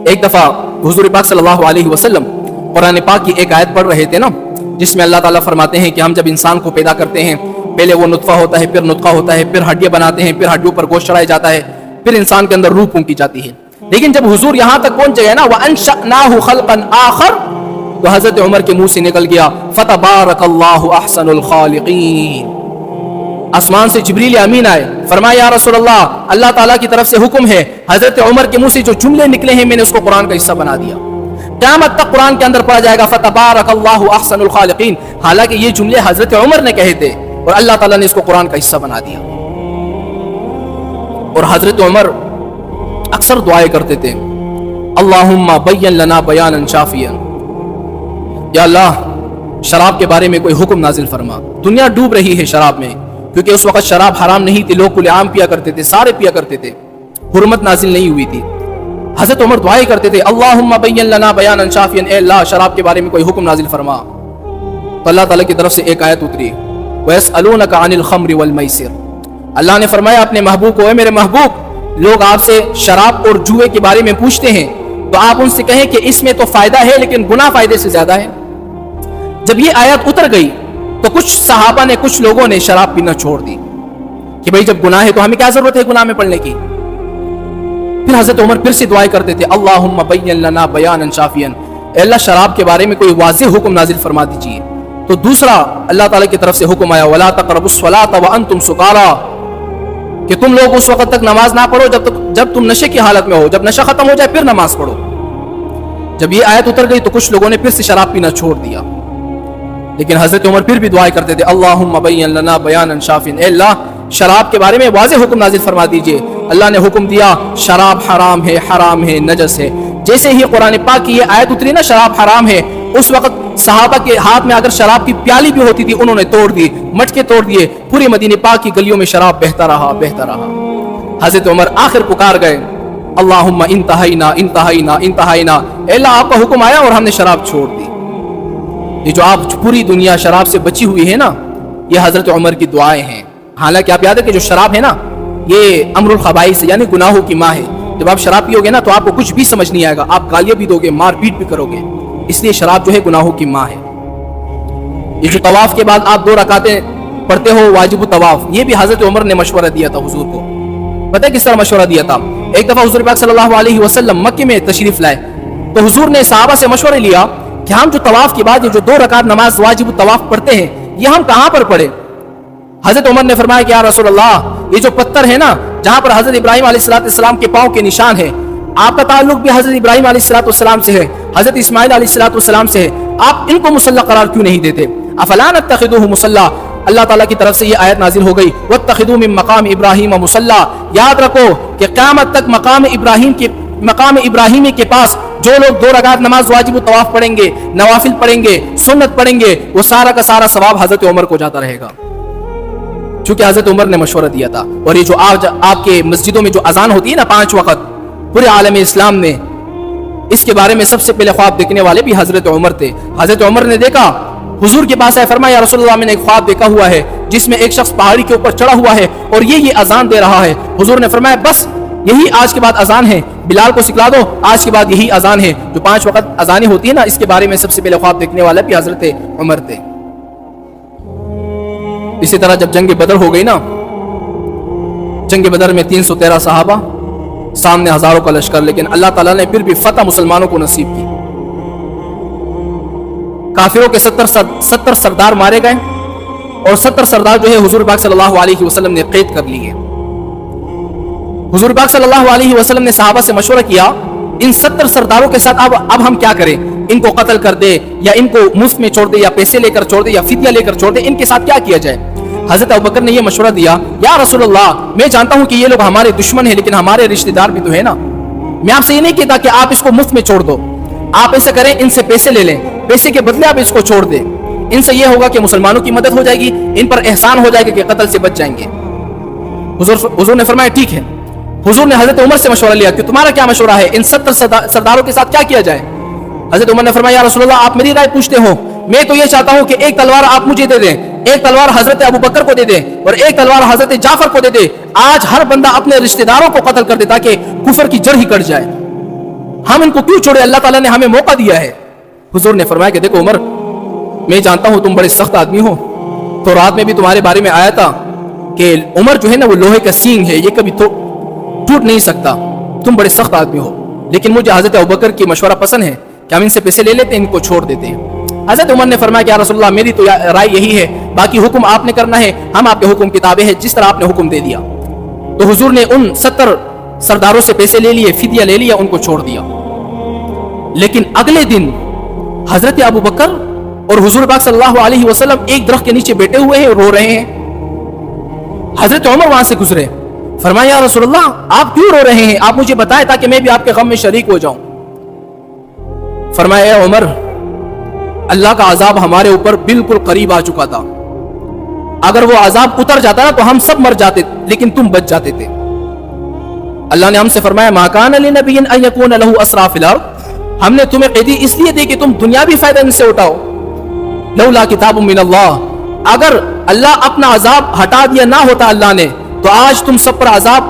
ایک دفعہ حضور پاک صلی اللہ علیہ وسلم قرآن پاک کی ایک آیت پڑھ رہے تھے نا، جس میں اللہ تعالیٰ فرماتے ہیں کہ ہم جب انسان کو پیدا کرتے ہیں، پہلے وہ نطفہ ہوتا ہے، پھر نطقہ ہوتا ہے، پھر ہڈیاں بناتے ہیں، پھر ہڈیوں پر گوشت چڑھایا جاتا ہے، پھر انسان کے اندر روح پھونکی جاتی ہے۔ لیکن جب حضور یہاں تک پہنچ گئے نا وَأَنشَأْنَاهُ خَلْقًا آخَرَ، تو حضرت عمر کے منہ سے نکل گیا فَتَبَارَكَ اللَّهُ أَحْسَنُ الْخَالِقِينَ۔ آسمان سے جبریل امین آئے، فرمایا یا رسول اللہ تعالیٰ کی طرف سے حکم ہے۔ حضرت عمر کے منہ سے جو جملے نکلے ہیں میں نے اس کو قرآن کا حصہ بنا دیا، قیامت تک قرآن کے اندر پڑھا جائے گا فَتَبَارَكَ اللَّهُ أَحْسَنُ الْخَالِقِينَ۔ حالانکہ یہ جملے حضرت عمر نے کہے تھے اور اللہ تعالیٰ نے اس کو قرآن کا حصہ بنا دیا۔ اور حضرت عمر اکثر دعائیں کرتے تھے، اللہم بین لنا بیانا شافیا، یا اللہ شراب کے بارے میں کوئی حکم نازل فرما۔ دنیا ڈوب رہی ہے شراب میں، کیونکہ اس وقت شراب حرام نہیں تھی، لوگ کھلے عام پیا کرتے تھے، سارے پیا کرتے تھے، حرمت نازل نہیں ہوئی تھی۔ حضرت عمر دعائیں کرتے تھے اللہم بین لنا بیانا شافیا، اے اللہ شراب کے بارے میں کوئی حکم نازل فرما۔ تو اللہ تعالیٰ کی طرف سے ایک آیت اتری وَيَسْأَلُونَكَ عَنِ الْخَمْرِ وَالْمَيْسِرِ۔ اللہ نے فرمایا اپنے محبوب کو، اے میرے محبوب لوگ آپ سے شراب اور جوئے کے بارے میں پوچھتے ہیں تو آپ ان سے کہیں کہ اس میں تو فائدہ ہے لیکن گناہ فائدے سے زیادہ ہے۔ جب یہ آیت اتر گئی تو کچھ صحابہ نے، کچھ لوگوں نے شراب پینا چھوڑ دی کہ بھئی جب گناہ ہے تو ہمیں کیا ضرورت ہے گناہ میں پڑنے کی۔ پھر حضرت عمر پھر سے دعائیں کرتے تھے اللہم بین لنا بیانا شافیا، اے اللہ شراب کے بارے میں کوئی واضح حکم نازل فرما دیجیے۔ تو دوسرا اللہ تعالیٰ کی طرف سے حکم آیا وَلَا تَقْرَبُوا الصَّلَاةَ وَأَنْتُمْ سُكَارَىٰ، کہ تم لوگ اس وقت تک نماز نہ پڑھو جب تم نشے کی حالت میں ہو، جب نشہ ختم ہو جائے پھر نماز پڑھو۔ جب یہ آیت اتر گئی تو کچھ لوگوں نے پھر سے شراب پینا چھوڑ دیا، لیکن حضرت عمر پھر بھی دعائیں کرتے تھے اللہم بین لنا بیانا شافیا، اے اللہ شراب کے بارے میں واضح حکم نازل فرما دیجئے۔ اللہ نے حکم دیا شراب حرام ہے نجس ہے۔ جیسے ہی قرآن پاک کی یہ آیت اتری نا شراب حرام ہے، اس وقت صحابہ کے ہاتھ میں اگر شراب کی پیالی بھی ہوتی تھی انہوں نے توڑ دی، مٹکے توڑ دیے، پورے مدینہ پاک کی گلیوں میں شراب بہتا رہا۔ حضرت عمر آخر پکار گئے اللہم انتہینا، اے اللہ آپ کا حکم آیا اور ہم نے شراب چھوڑ دی۔ یہ جو آپ پوری دنیا شراب سے بچی ہوئی ہے نا، یہ حضرت عمر کی دعائیں ہیں۔ حالانکہ آپ یاد ہے کہ جو شراب ہے نا یہ امر الخبائث یعنی گناہوں کی ماں ہے۔ جب آپ شراب پیو گے نا تو آپ کو کچھ بھی سمجھ نہیں آئے گا، آپ گالیاں بھی دو گے، مار پیٹ بھی کرو گے، اس لیے شراب جو ہے گناہوں کی ماں ہے۔ یہ جو طواف کے بعد آپ 2 رکعتیں پڑھتے ہو واجب الطواف، یہ بھی حضرت عمر نے مشورہ دیا تھا حضور کو۔ پتہ ہے کس طرح مشورہ دیا تھا؟ ایک دفعہ حضور پاک صلی اللہ علیہ وسلم مکے میں تشریف لائے تو حضور نے صحابہ سے مشورہ لیا کہ ہم جو طواف کے بعد یہ جو 2 رکعت نماز واجب الطواف پڑھتے ہیں یہ ہم کہاں پر پڑھیں؟ حضرت عمر نے فرمایا کہ یا رسول اللہ یہ جو پتھر ہے نا جہاں پر حضرت ابراہیم علیہ السلام کے پاؤں کے نشان ہے، آپ کا تعلق بھی حضرت ابراہیم علیہ السلام سے ہے، حضرت اسماعیل علیہ السلام سے ہے، آپ ان کو مصلی قرار کیوں نہیں دیتے؟ افلا نتخذوہ مصلی، اللہ تعالیٰ کی طرف سے یہ آیت نازل ہو گئی واتخذوا من مقام ابراہیم مصلی۔ یاد رکھو کہ قیامت تک مقام ابراہیمی کے پاس جو لوگ 2 رکعت نماز واجب الطواف پڑھیں گے، نوافل پڑھیں گے، سنت پڑھیں گے، وہ سارا کا سارا ثواب حضرت عمر کو جاتا رہے گا، چونکہ حضرت عمر نے مشورہ دیا تھا۔ اور یہ جو آج آپ کے مسجدوں میں جو اذان ہوتی ہے نا 5 وقت، پورے عالم اسلام نے اس کے بارے میں سب سے پہلے خواب دیکھنے والے بھی حضرت عمر تھے۔ حضرت عمر نے دیکھا، حضور کے پاس آئے، فرمایا یا رسول اللہ میں نے ایک خواب دیکھا ہوا ہے جس میں ایک شخص پہاڑی کے اوپر چڑھا ہوا ہے اور یہ اذان دے رہا ہے۔ حضور نے فرمایا بس یہی آج کے بعد اذان ہے، بلال کو سکھلا دو، آج کے بعد یہی اذان ہے۔ جو 5 وقت اذانیں ہوتی ہیں نا اس کے بارے میں سب سے پہلے خواب دیکھنے والا بھی حضرت عمر تھے۔ اسی طرح جب جنگ بدر ہو گئی نا، جنگ بدر میں 313 صحابہ، سامنے ہزاروں کا لشکر، لیکن اللہ تعالیٰ نے پھر بھی فتح مسلمانوں کو نصیب کی۔ کافروں کے 70 سردار مارے گئے اور 70 سردار جو ہے حضور پاک صلی اللہ علیہ وسلم نے قید کر لیے۔ حضور پاک صلی اللہ علیہ وسلم نے صحابہ سے مشورہ کیا ان 70 سرداروں کے ساتھ اب ہم کیا کریں؟ ان کو قتل کر دے یا ان کو مفت میں چھوڑ دے یا پیسے لے کر چھوڑ دے یا فدیہ لے کر چھوڑ دے، ان کے ساتھ کیا کیا جائے؟ حضرت ابوبکر نے یہ مشورہ دیا یا رسول اللہ میں جانتا ہوں کہ یہ لوگ ہمارے دشمن ہیں لیکن ہمارے رشتہ دار بھی تو ہیں نا، میں آپ سے یہ نہیں کہتا کہ آپ اس کو مفت میں چھوڑ دو، آپ ایسا کریں ان سے پیسے لے لیں، پیسے کے بدلے آپ اس کو چھوڑ دیں، ان سے یہ ہوگا کہ مسلمانوں کی مدد ہو جائے گی، ان پر احسان ہو جائے گا کہ قتل سے بچ جائیں گے۔ حضور نے فرمایا ٹھیک ہے۔ حضور نے حضرت عمر سے مشورہ لیا کہ تمہارا کیا مشورہ ہے، ان 70 سرداروں کے ساتھ کیا کیا جائے؟ حضرت عمر نے فرمایا یا رسول اللہ آپ میری رائے پوچھتے ہو، میں تو یہ چاہتا ہوں کہ ایک تلوار آپ مجھے دے دیں، ایک تلوار حضرت ابوبکر کو دے دیں اور ایک تلوار حضرت جعفر کو دے دیں، آج ہر بندہ اپنے رشتہ داروں کو قتل کر دے تاکہ کفر کی جڑ ہی کٹ جائے۔ ہم ان کو کیوں چھوڑے, اللہ تعالیٰ نے ہمیں موقع دیا ہے. حضور نے فرمایا کہ دیکھو عمر, میں جانتا ہوں تم بڑے سخت آدمی ہو, تو رات میں بھی تمہارے بارے میں آیا تھا کہ عمر جو ہے نا وہ لوہے کا سینگ ہے, یہ کبھی تو ٹوٹ نہیں سکتا, تم بڑے سخت آدمی ہو, لیکن مجھے حضرت ابوبکر کی مشورہ پسند ہے کہ ہم ان سے پیسے لے لیتے ہیں, ان کو چھوڑ دیتے ہیں. حضرت عمر نے فرمایا کہ یا رسول اللہ میری تو رائے یہی ہے, باقی حکم آپ نے کرنا ہے, ہم آپ کے حکم کتابیں ہیں, جس طرح آپ نے حکم دے دیا. تو حضور نے ان 70 سرداروں سے پیسے لے لیے, فدیہ لے لیا, ان کو چھوڑ دیا. لیکن اگلے دن حضرت ابوبکر اور حضور پاک صلی اللہ علیہ وسلم ایک درخت کے نیچے بیٹھے ہوئے ہیں, رو رہے ہیں. حضرت عمر وہاں سے گزرے, فرمایا یا رسول اللہ آپ کیوں رو رہے ہیں, آپ مجھے بتائیں تاکہ میں بھی آپ کے غم میں شریک ہو جاؤں. فرمایا اے عمر, اللہ کا عذاب ہمارے اوپر بالکل قریب آ چکا تھا, اگر وہ عذاب اتر جاتا نا تو ہم سب مر جاتے, لیکن تم بچ جاتے تھے. اللہ نے ہم سے فرمایا ما کان لنبی ان یکون لہ اسرا فی الارض, ہم نے تمہیں قیدی اس لیے دی کہ تم دنیاوی فائدہ ان سے اٹھاؤ. لولا کتاب من اللہ, اگر اللہ اپنا عذاب ہٹا دیا نہ ہوتا اللہ نے, تو آج تم سب پر عذاب,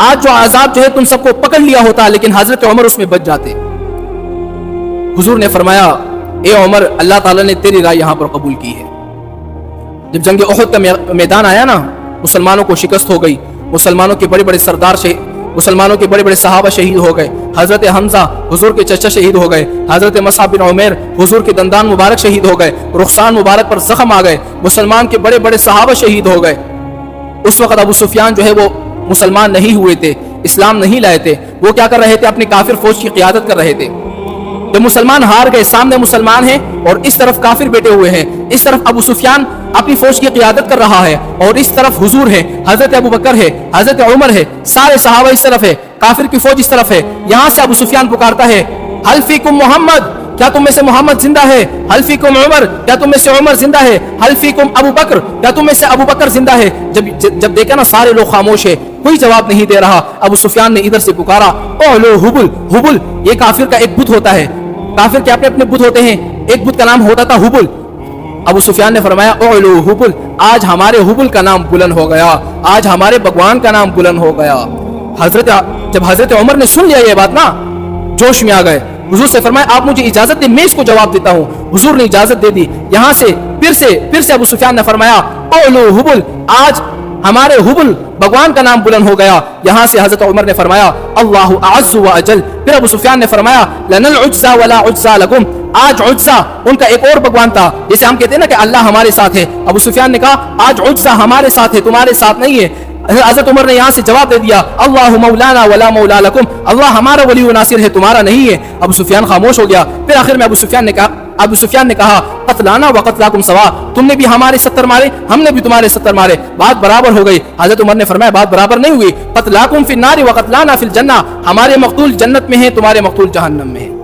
آج جو عذاب جو ہے تم سب کو پکڑ لیا ہوتا, لیکن حضرت عمر اس میں بچ جاتے. حضور نے فرمایا اے عمر, اللہ تعالیٰ نے تیری رائے یہاں پر قبول کی ہے. جب جنگ احد کا میدان آیا نا, مسلمانوں کو شکست ہو گئی, مسلمانوں کے بڑے بڑے سردار مسلمانوں کے بڑے بڑے صحابہ شہید ہو گئے. حضرت حمزہ حضور کے چچا شہید ہو گئے, حضرت مصعب بن عمیر حضور کے دندان مبارک شہید ہو گئے, رخسان مبارک پر زخم آ گئے, مسلمان کے بڑے بڑے صحابہ شہید ہو گئے. اس وقت ابو سفیان جو ہے وہ مسلمان نہیں ہوئے تھے, اسلام نہیں لائے تھے. وہ کیا کر رہے تھے, اپنی کافر فوج کی قیادت کر رہے تھے. جب مسلمان ہار گئے, سامنے مسلمان ہیں اور اس طرف کافر بیٹھے ہوئے ہیں, اس طرف ابو سفیان اپنی فوج کی قیادت کر رہا ہے, اور اس طرف حضور ہے, حضرت ابوبکر ہے, حضرت عمر ہے, سارے صحابہ اس طرف ہے, کافر کی فوج اس طرف ہے. یہاں سے ابو سفیان پکارتا ہے حل فیکم محمد, کیا تم میں سے محمد زندہ ہے؟ حل فیکم عمر, کیا تم میں سے عمر زندہ ہے؟ حل فیکم ابو بکر, کیا تم میں سے ابو بکر زندہ ہے؟ جب دیکھا نا سارے لوگ خاموش ہے, کوئی جواب نہیں دے رہا, ابو سفیان نے ادھر سے پکارا اولو حبل. حبل یہ کافر کا ایک بت ہوتا ہے, کافر کے اپنے اپنے بت ہوتے ہیں, ایک بت کا نام ہوتا تھا حبل. ابو سفیان نے فرمایا اولو حبل, آج ہمارے حبل کا نام بلند ہو گیا, آج ہمارے بھگوان کا نام بلند ہو گیا. جب حضرت عمر نے سن لیا یہ بات نا, جوش میں آ گئے. حضور سے فرمایا آپ مجھے اجازت دیں, میں اس کو جواب دیتا ہوں. حضور نے اجازت دے دی. یہاں سے پھر سے ابو سفیان نے فرمایا اولو حبل, آج ہمارے حبل بھگوان کا نام بلند ہو گیا. یہاں سے حضرت عمر نے فرمایا اللہ اعز و اجل. پھر ابو سفیان نے فرمایا لنا العزا ولا عزا لکم, آج عزا ان کا ایک اور بھگوان تھا, جیسے ہم کہتے ہیں نا کہ اللہ ہمارے ساتھ ہے. ابو سفیان نے کہا آج عزا ہمارے ساتھ ہے, تمہارے ساتھ نہیں ہے. حضرت عمر نے یہاں سے جواب دے دیا اللہ مولانا ولا مولا لکم, اللہ ہمارا ولی و ناصر ہے, تمہارا نہیں ہے. ابو سفیان خاموش ہو گیا. پھر آخر میں ابو سفیان نے کہا قتلانا و قتلاکم سوا, تم نے بھی ہمارے 70 مارے, ہم نے بھی تمہارے 70 مارے, بات برابر ہو گئی. حضرت عمر نے فرمایا بات برابر نہیں ہوئی, قتلاکم فی النار و قتلانا فی الجنہ, ہمارے مقتول جنت میں ہیں, تمہارے مقتول جہنم میں ہیں.